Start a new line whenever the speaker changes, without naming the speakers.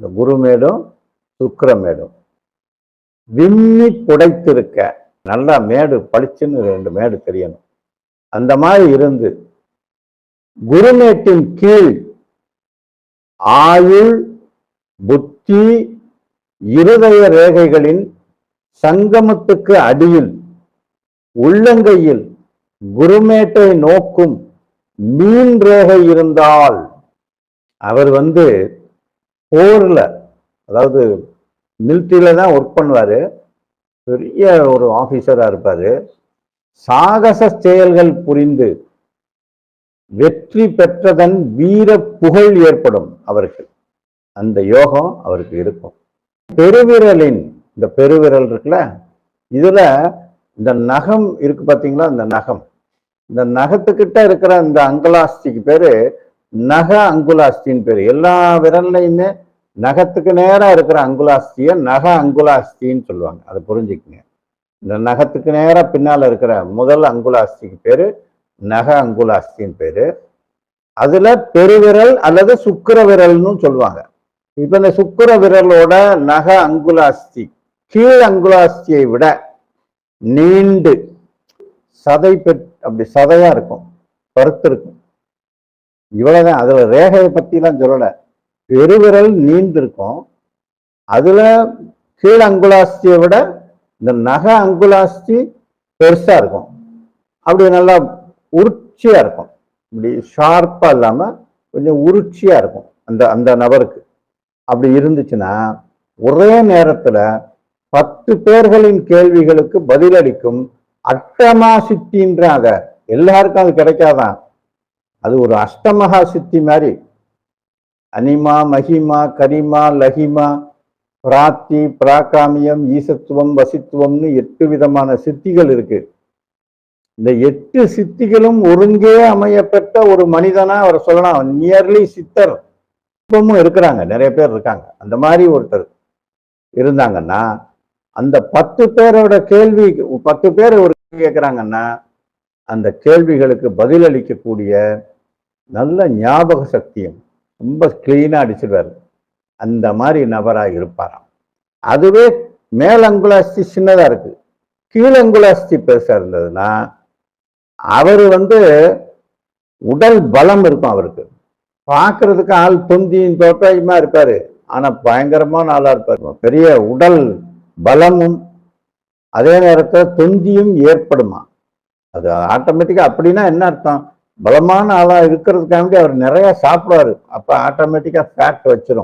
இந்த குருமேடும் சுக்கிரமேடும் விம்மி புடைத்திருக்க, நல்லா மேடு பளிச்சுன்னு 2 மேடு தெரியணும். அந்த மாதிரி இருந்து குருமேட்டின் கீழ் ஆயுள், புத்தி, இருதய ரேகைகளின் சங்கமத்துக்கு அடியில் உள்ளங்கையில் குருமேட்டை நோக்கும் மீன் ரேகை இருந்தால் அவர் போர்ல, அதாவது மிலிட்டரியில தான் ஒர்க் பண்ணுவாரு, பெரிய ஒரு ஆபீசரா இருப்பாரு. சாகச செயல்கள் புரிந்து வெற்றி பெற்றதன் வீர புகழ் ஏற்படும் அவருக்கு. அந்த யோகம் அவருக்கு இருக்கும். பெருவிரலின் இந்த பெருவிரல் இருக்குல்ல, இதுல இந்த நகம் இருக்கு பாத்தீங்களா, இந்த நகம், இந்த நகத்துக்கிட்ட இருக்கிற இந்த அங்குலாஸ்திக்கு பேரு நக அங்குலாஸ்தின்னு பேரு. எல்லா விரல்லையுமே நகத்துக்கு நேரா இருக்கிற அங்குலாஸ்திய நக அங்குலாஸ்தின்னு சொல்லுவாங்க. அதை புரிஞ்சுக்குங்க. இந்த நகத்துக்கு நேரா பின்னால இருக்கிற முதல் அங்குலாஸ்திக்கு பேரு நக அங்குலாஸ்தின்னு பேரு. அதுல பெருவிரல் அல்லது சுக்கிர விரல்னு சொல்லுவாங்க. இப்ப இந்த சுக்கிர விரலோட நக அங்குலாஸ்தி கீழ் அங்குலாஸ்தியை விட நீண்டு சதை அப்படி சதையா இருக்கும், பருத்து இருக்கும். இவ்வளவுதான். அதுல ரேகையை பத்தி எல்லாம் சொல்லல. பெருவிரல் நீண்டு இருக்கும். அதுல கீழ் அங்குலாஸ்தியை விட இந்த நக அங்குலாஸ்தி பெருசா இருக்கும். அப்படி நல்லா உருட்சியா இருக்கும். இப்படி ஷார்ப்பா இல்லாம கொஞ்சம் உருட்சியா இருக்கும் அந்த அந்த நபருக்கு. அப்படி இருந்துச்சுன்னா ஒரே நேரத்துல 10 பேர்களின் கேள்விகளுக்கு பதிலளிக்கும் அஷ்டமா சித்தின்றாங்க. எல்லாருக்கும் அது கிடைக்காதான். அது ஒரு அஷ்டமகா சித்தி மாதிரி. அனிமா, மகிமா, கரிமா, லஹிமா, பிராத்தி, பிராகாமியம், ஈசத்துவம், வசித்துவம்னு 8 விதமான சித்திகள் இருக்கு. இந்த 8 சித்திகளும் ஒருங்கே அமையப்பட்ட ஒரு மனிதனா அவர் சொல்லலாம். நியர்லி சித்தர் இப்பவும் இருக்கிறாங்க, நிறைய பேர் இருக்காங்க. அந்த மாதிரி ஒருத்தர் இருந்தாங்கன்னா அந்த 10 பேரோட கேள்வி, 10 பேர் ஒரு கேட்கிறாங்கன்னா அந்த கேள்விகளுக்கு பதிலளிக்கக்கூடிய நல்ல ஞாபக சக்தியும் ரொம்ப கிளீனா அடிச்சிருவாரு. அந்த மாதிரி நபராக இருப்பாராம். அதுவே மேலங்குலாஸ்தி சின்னதா இருக்கு, கீழங்குலாஸ்தி பெருசா இருந்ததுன்னா அவரு உடல் பலம் இருக்கும். அவருக்கு பார்க்கறதுக்கு ஆள் தொந்தியும் தோற்றமா இருப்பாரு, ஆனா பயங்கரமான ஆளா இருப்பாரு. பெரிய உடல் பலமும் அதே நேரத்தில் தொந்தியும் ஏற்படுமா. அது ஆட்டோமேட்டிக்கா. அப்படின்னா என்ன அர்த்தம்? பலமான ஆளா இருக்கிறதுக்காண்டி அவர் நிறைய சாப்பிடுவாரு. அப்ப ஆட்டோமேட்டிக்கா ஃபேட் வச்சிரும்.